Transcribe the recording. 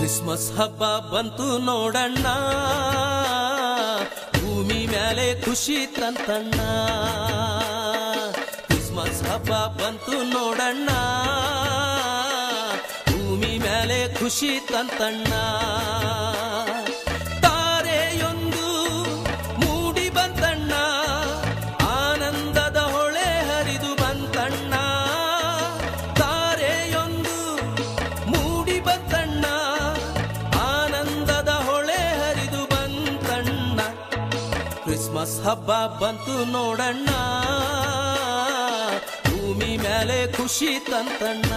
Christmas ಹಬ್ಬ ಬಂತು ನೋಡಣ್ಣ, ಭೂಮಿ ಮೇಲೆ ಖುಷಿ ತಂತಣ್ಣ. ಕ್ರಿಸ್ಮಸ್ ಹಬ್ಬ ಬಂತು ನೋಡಣ್ಣ, ಭೂಮಿ ಮೇಲೆ ಖುಷಿ ತಂತಣ್ಣ. ತಾರೆಯೊಂದು ಮೂಡಿ ಬಂತಣ್ಣ, ಆನಂದದ ಹೊಳೆ ಹರಿದು ಬಂತಣ್ಣ. ತಾರೆಯೊಂದು ಮೂಡಿ ಬಂತಣ್ಣ, ಆನಂದದ ಹೊಳೆ ಹರಿದು ಬಂತಣ್ಣ. ಕ್ರಿಸ್ಮಸ್ ಹಬ್ಬ ಬಂತು ನೋಡಣ್ಣ, ಭೂಮಿ ಮೇಲೆ ಖುಷಿ ತಂತಣ್ಣ.